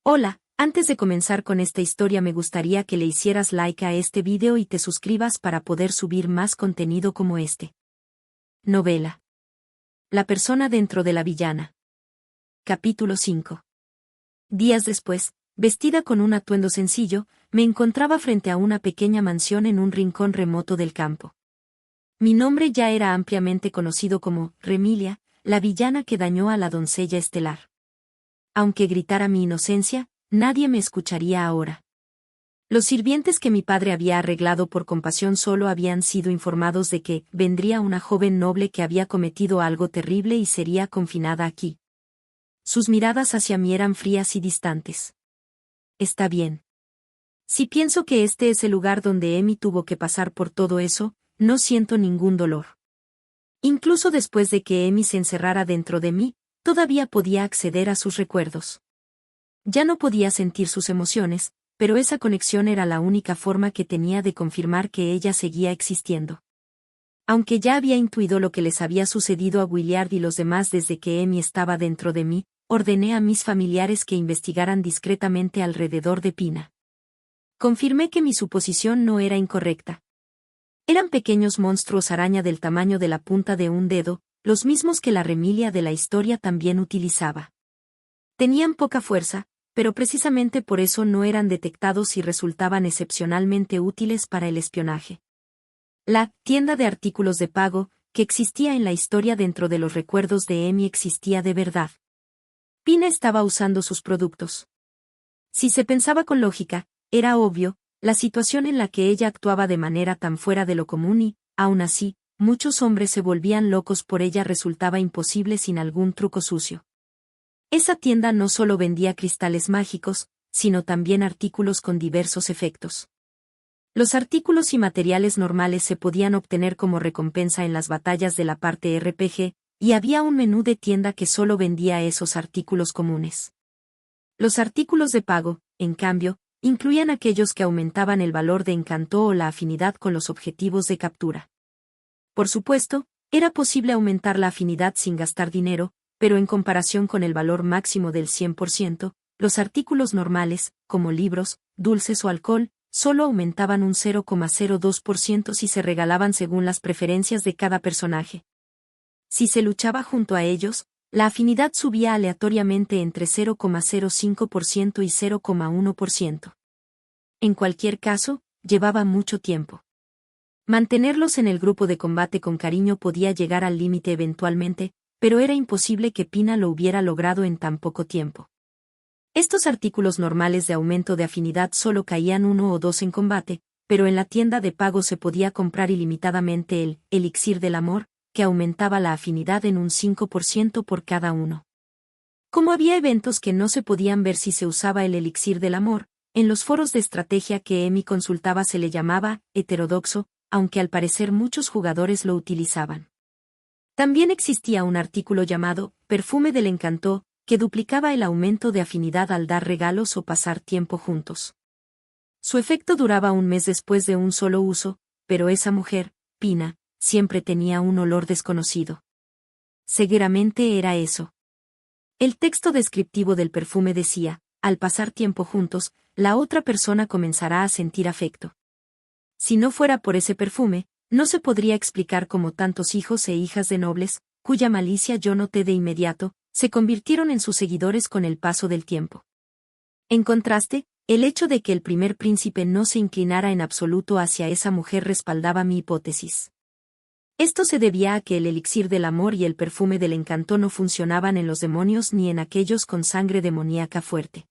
Hola, antes de comenzar con esta historia me gustaría que le hicieras like a este video y te suscribas para poder subir más contenido como este. Novela. La persona dentro de la villana. Capítulo 5. Días después, vestida con un atuendo sencillo, me encontraba frente a una pequeña mansión en un rincón remoto del campo. Mi nombre ya era ampliamente conocido como Remilia, la villana que dañó a la doncella estelar. Aunque gritara mi inocencia, nadie me escucharía ahora. Los sirvientes que mi padre había arreglado por compasión solo habían sido informados de que vendría una joven noble que había cometido algo terrible y sería confinada aquí. Sus miradas hacia mí eran frías y distantes. Está bien. Si pienso que este es el lugar donde Emi tuvo que pasar por todo eso, no siento ningún dolor. Incluso después de que Emi se encerrara dentro de mí, todavía podía acceder a sus recuerdos. Ya no podía sentir sus emociones, pero esa conexión era la única forma que tenía de confirmar que ella seguía existiendo. Aunque ya había intuido lo que les había sucedido a Williard y los demás desde que Emi estaba dentro de mí, ordené a mis familiares que investigaran discretamente alrededor de Pina. Confirmé que mi suposición no era incorrecta. Eran pequeños monstruos araña del tamaño de la punta de un dedo, los mismos que la Remilia de la historia también utilizaba. Tenían poca fuerza, pero precisamente por eso no eran detectados y resultaban excepcionalmente útiles para el espionaje. La tienda de artículos de pago, que existía en la historia dentro de los recuerdos de Emi existía de verdad. Pina estaba usando sus productos. Si se pensaba con lógica, era obvio, la situación en la que ella actuaba de manera tan fuera de lo común y, aún así, muchos hombres se volvían locos por ella resultaba imposible sin algún truco sucio. Esa tienda no solo vendía cristales mágicos, sino también artículos con diversos efectos. Los artículos y materiales normales se podían obtener como recompensa en las batallas de la parte RPG, y había un menú de tienda que solo vendía esos artículos comunes. Los artículos de pago, en cambio, incluían aquellos que aumentaban el valor de encanto o la afinidad con los objetivos de captura. Por supuesto, era posible aumentar la afinidad sin gastar dinero, pero en comparación con el valor máximo del 100%, los artículos normales, como libros, dulces o alcohol, solo aumentaban un 0,02% si se regalaban según las preferencias de cada personaje. Si se luchaba junto a ellos, la afinidad subía aleatoriamente entre 0,05% y 0,1%. En cualquier caso, llevaba mucho tiempo. Mantenerlos en el grupo de combate con cariño podía llegar al límite eventualmente, pero era imposible que Pina lo hubiera logrado en tan poco tiempo. Estos artículos normales de aumento de afinidad solo caían 1 o 2 en combate, pero en la tienda de pago se podía comprar ilimitadamente el elixir del amor, que aumentaba la afinidad en un 5% por cada uno. Como había eventos que no se podían ver si se usaba el elixir del amor, en los foros de estrategia que Emi consultaba se le llamaba heterodoxo, aunque al parecer muchos jugadores lo utilizaban. También existía un artículo llamado perfume del encanto, que duplicaba el aumento de afinidad al dar regalos o pasar tiempo juntos. Su efecto duraba un mes después de un solo uso, pero esa mujer, Pina, siempre tenía un olor desconocido. Seguramente era eso. El texto descriptivo del perfume decía, al pasar tiempo juntos, la otra persona comenzará a sentir afecto. Si no fuera por ese perfume, no se podría explicar cómo tantos hijos e hijas de nobles, cuya malicia yo noté de inmediato, se convirtieron en sus seguidores con el paso del tiempo. En contraste, el hecho de que el primer príncipe no se inclinara en absoluto hacia esa mujer respaldaba mi hipótesis. Esto se debía a que el elixir del amor y el perfume del encanto no funcionaban en los demonios ni en aquellos con sangre demoníaca fuerte.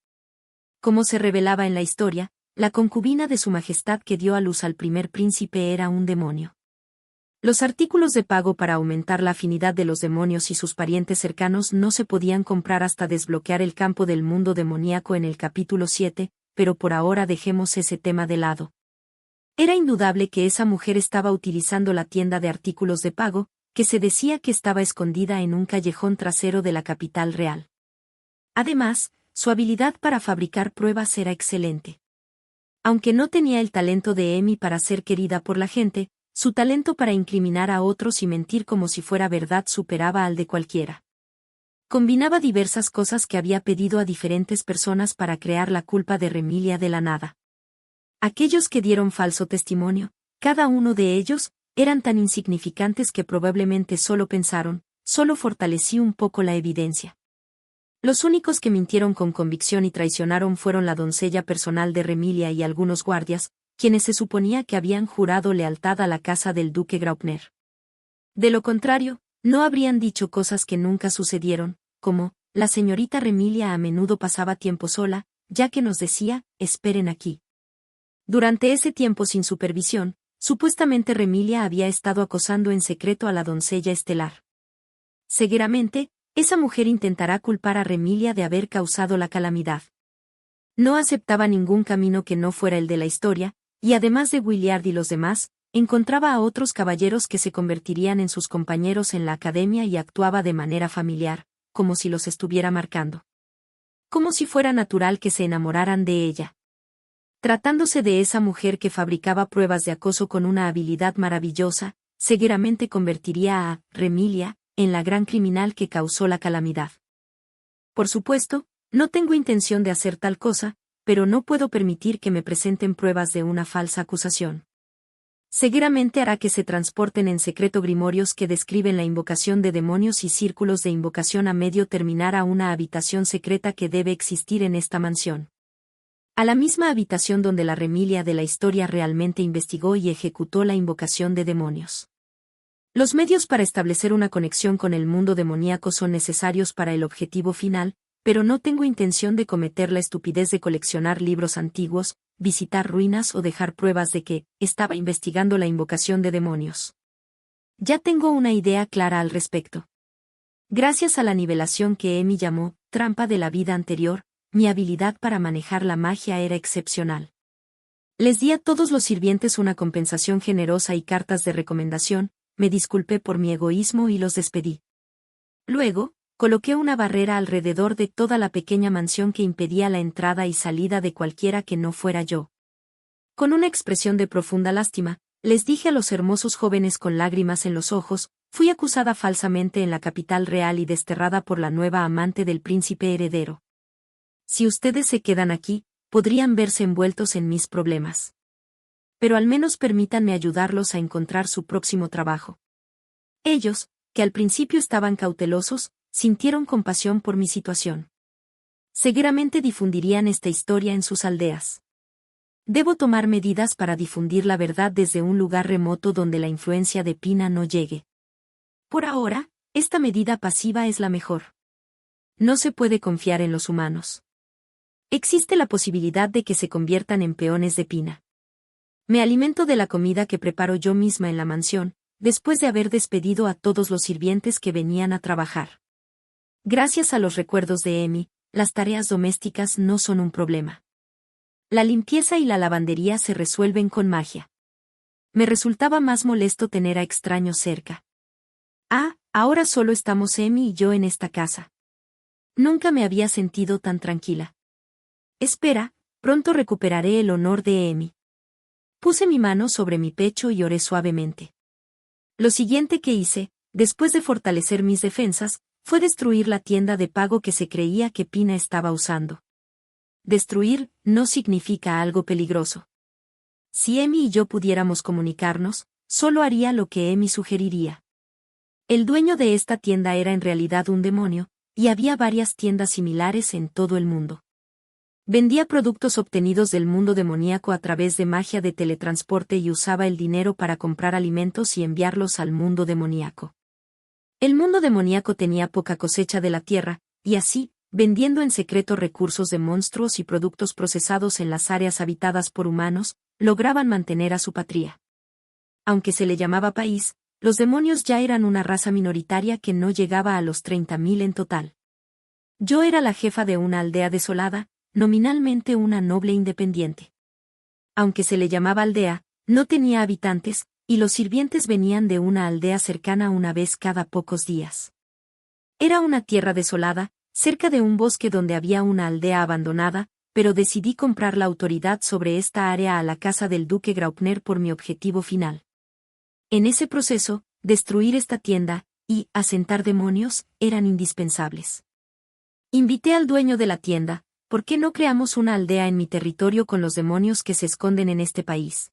Como se revelaba en la historia, la concubina de su majestad que dio a luz al primer príncipe era un demonio. Los artículos de pago para aumentar la afinidad de los demonios y sus parientes cercanos no se podían comprar hasta desbloquear el campo del mundo demoníaco en el capítulo 7, pero por ahora dejemos ese tema de lado. Era indudable que esa mujer estaba utilizando la tienda de artículos de pago, que se decía que estaba escondida en un callejón trasero de la capital real. Además, su habilidad para fabricar pruebas era excelente. Aunque no tenía el talento de Emi para ser querida por la gente, su talento para incriminar a otros y mentir como si fuera verdad superaba al de cualquiera. Combinaba diversas cosas que había pedido a diferentes personas para crear la culpa de Remilia de la nada. Aquellos que dieron falso testimonio, cada uno de ellos, eran tan insignificantes que probablemente solo pensaron, solo fortalecí un poco la evidencia. Los únicos que mintieron con convicción y traicionaron fueron la doncella personal de Remilia y algunos guardias, quienes se suponía que habían jurado lealtad a la casa del duque Graupner. De lo contrario, no habrían dicho cosas que nunca sucedieron, como, la señorita Remilia a menudo pasaba tiempo sola, ya que nos decía, esperen aquí. Durante ese tiempo sin supervisión, supuestamente Remilia había estado acosando en secreto a la doncella estelar. Seguramente, esa mujer intentará culpar a Remilia de haber causado la calamidad. No aceptaba ningún camino que no fuera el de la historia, y además de Williard y los demás, encontraba a otros caballeros que se convertirían en sus compañeros en la academia y actuaba de manera familiar, como si los estuviera marcando. Como si fuera natural que se enamoraran de ella. Tratándose de esa mujer que fabricaba pruebas de acoso con una habilidad maravillosa, seguramente convertiría a Remilia en la gran criminal que causó la calamidad. Por supuesto, no tengo intención de hacer tal cosa, pero no puedo permitir que me presenten pruebas de una falsa acusación. Seguramente hará que se transporten en secreto grimorios que describen la invocación de demonios y círculos de invocación a medio terminar a una habitación secreta que debe existir en esta mansión. A la misma habitación donde la Remilia de la historia realmente investigó y ejecutó la invocación de demonios. Los medios para establecer una conexión con el mundo demoníaco son necesarios para el objetivo final, pero no tengo intención de cometer la estupidez de coleccionar libros antiguos, visitar ruinas o dejar pruebas de que estaba investigando la invocación de demonios. Ya tengo una idea clara al respecto. Gracias a la nivelación que Emi llamó trampa de la vida anterior, mi habilidad para manejar la magia era excepcional. Les di a todos los sirvientes una compensación generosa y cartas de recomendación, me disculpé por mi egoísmo y los despedí. Luego, coloqué una barrera alrededor de toda la pequeña mansión que impedía la entrada y salida de cualquiera que no fuera yo. Con una expresión de profunda lástima, les dije a los hermosos jóvenes con lágrimas en los ojos, fui acusada falsamente en la capital real y desterrada por la nueva amante del príncipe heredero. Si ustedes se quedan aquí, podrían verse envueltos en mis problemas. Pero al menos permítanme ayudarlos a encontrar su próximo trabajo. Ellos, que al principio estaban cautelosos, sintieron compasión por mi situación. Seguramente difundirían esta historia en sus aldeas. Debo tomar medidas para difundir la verdad desde un lugar remoto donde la influencia de Pina no llegue. Por ahora, esta medida pasiva es la mejor. No se puede confiar en los humanos. Existe la posibilidad de que se conviertan en peones de Pina. Me alimento de la comida que preparo yo misma en la mansión, después de haber despedido a todos los sirvientes que venían a trabajar. Gracias a los recuerdos de Emi, las tareas domésticas no son un problema. La limpieza y la lavandería se resuelven con magia. Me resultaba más molesto tener a extraños cerca. Ahora solo estamos Emi y yo en esta casa. Nunca me había sentido tan tranquila. Espera, pronto recuperaré el honor de Emi. Puse mi mano sobre mi pecho y oré suavemente. Lo siguiente que hice, después de fortalecer mis defensas, fue destruir la tienda de pago que se creía que Pina estaba usando. Destruir no significa algo peligroso. Si Emi y yo pudiéramos comunicarnos, solo haría lo que Emi sugeriría. El dueño de esta tienda era en realidad un demonio, y había varias tiendas similares en todo el mundo. Vendía productos obtenidos del mundo demoníaco a través de magia de teletransporte y usaba el dinero para comprar alimentos y enviarlos al mundo demoníaco. El mundo demoníaco tenía poca cosecha de la tierra, y así, vendiendo en secreto recursos de monstruos y productos procesados en las áreas habitadas por humanos, lograban mantener a su patria. Aunque se le llamaba país, los demonios ya eran una raza minoritaria que no llegaba a los 30.000 en total. Yo era la jefa de una aldea desolada, nominalmente una noble independiente. Aunque se le llamaba aldea, no tenía habitantes, y los sirvientes venían de una aldea cercana una vez cada pocos días. Era una tierra desolada, cerca de un bosque donde había una aldea abandonada, pero decidí comprar la autoridad sobre esta área a la casa del duque Graupner por mi objetivo final. En ese proceso, destruir esta tienda, y asentar demonios eran indispensables. Invité al dueño de la tienda: ¿por qué no creamos una aldea en mi territorio con los demonios que se esconden en este país?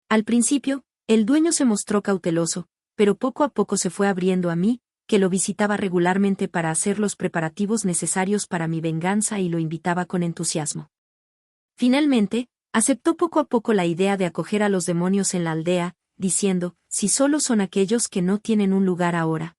Al principio, el dueño se mostró cauteloso, pero poco a poco se fue abriendo a mí, que lo visitaba regularmente para hacer los preparativos necesarios para mi venganza y lo invitaba con entusiasmo. Finalmente, aceptó poco a poco la idea de acoger a los demonios en la aldea, diciendo: si solo son aquellos que no tienen un lugar ahora.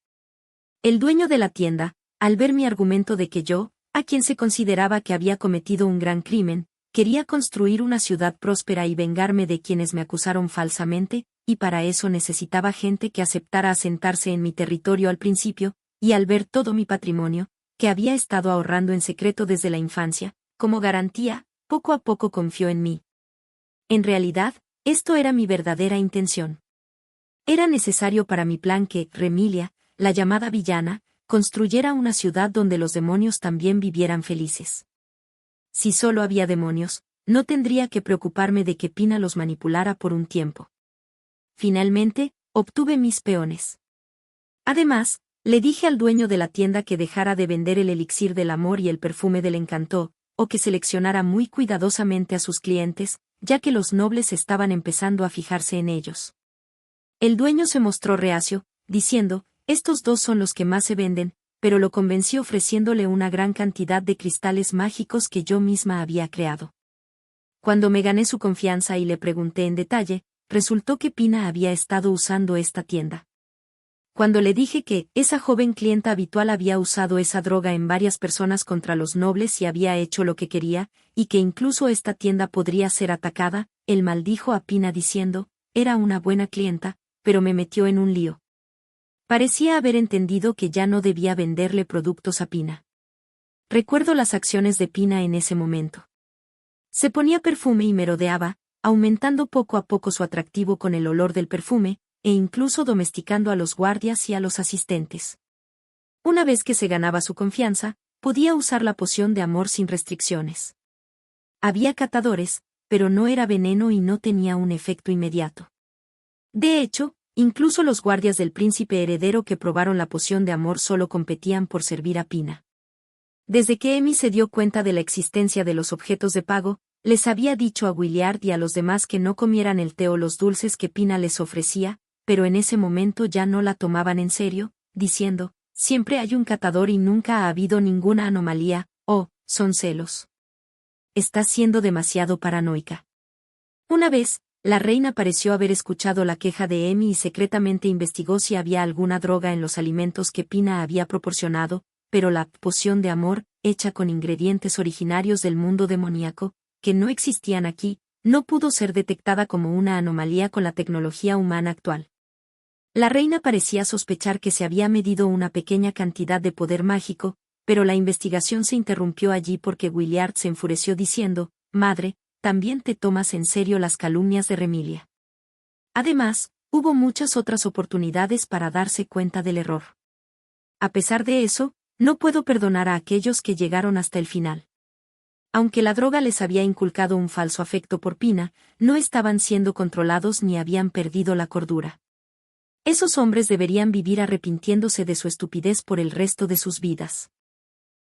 El dueño de la tienda, al ver mi argumento de que yo, a quien se consideraba que había cometido un gran crimen, quería construir una ciudad próspera y vengarme de quienes me acusaron falsamente, y para eso necesitaba gente que aceptara asentarse en mi territorio al principio, y al ver todo mi patrimonio, que había estado ahorrando en secreto desde la infancia, como garantía, poco a poco confió en mí. En realidad, esto era mi verdadera intención. Era necesario para mi plan que Remilia, la llamada villana, construyera una ciudad donde los demonios también vivieran felices. Si solo había demonios, no tendría que preocuparme de que Pina los manipulara por un tiempo. Finalmente, obtuve mis peones. Además, le dije al dueño de la tienda que dejara de vender el elixir del amor y el perfume del encanto, o que seleccionara muy cuidadosamente a sus clientes, ya que los nobles estaban empezando a fijarse en ellos. El dueño se mostró reacio, diciendo: estos dos son los que más se venden, pero lo convencí ofreciéndole una gran cantidad de cristales mágicos que yo misma había creado. Cuando me gané su confianza y le pregunté en detalle, resultó que Pina había estado usando esta tienda. Cuando le dije que esa joven clienta habitual había usado esa droga en varias personas contra los nobles y había hecho lo que quería, y que incluso esta tienda podría ser atacada, él maldijo a Pina diciendo: era una buena clienta, pero me metió en un lío. Parecía haber entendido que ya no debía venderle productos a Pina. Recuerdo las acciones de Pina en ese momento. Se ponía perfume y merodeaba, aumentando poco a poco su atractivo con el olor del perfume, e incluso domesticando a los guardias y a los asistentes. Una vez que se ganaba su confianza, podía usar la poción de amor sin restricciones. Había catadores, pero no era veneno y no tenía un efecto inmediato. De hecho, incluso los guardias del príncipe heredero que probaron la poción de amor solo competían por servir a Pina. Desde que Emi se dio cuenta de la existencia de los objetos de pago, les había dicho a Williard y a los demás que no comieran el té o los dulces que Pina les ofrecía, pero en ese momento ya no la tomaban en serio, diciendo: siempre hay un catador y nunca ha habido ninguna anomalía, son celos. Estás siendo demasiado paranoica. Una vez, la reina pareció haber escuchado la queja de Emi y secretamente investigó si había alguna droga en los alimentos que Pina había proporcionado, pero la poción de amor, hecha con ingredientes originarios del mundo demoníaco, que no existían aquí, no pudo ser detectada como una anomalía con la tecnología humana actual. La reina parecía sospechar que se había medido una pequeña cantidad de poder mágico, pero la investigación se interrumpió allí porque Williard se enfureció diciendo: madre, también te tomas en serio las calumnias de Remilia. Además, hubo muchas otras oportunidades para darse cuenta del error. A pesar de eso, no puedo perdonar a aquellos que llegaron hasta el final. Aunque la droga les había inculcado un falso afecto por Pina, no estaban siendo controlados ni habían perdido la cordura. Esos hombres deberían vivir arrepintiéndose de su estupidez por el resto de sus vidas.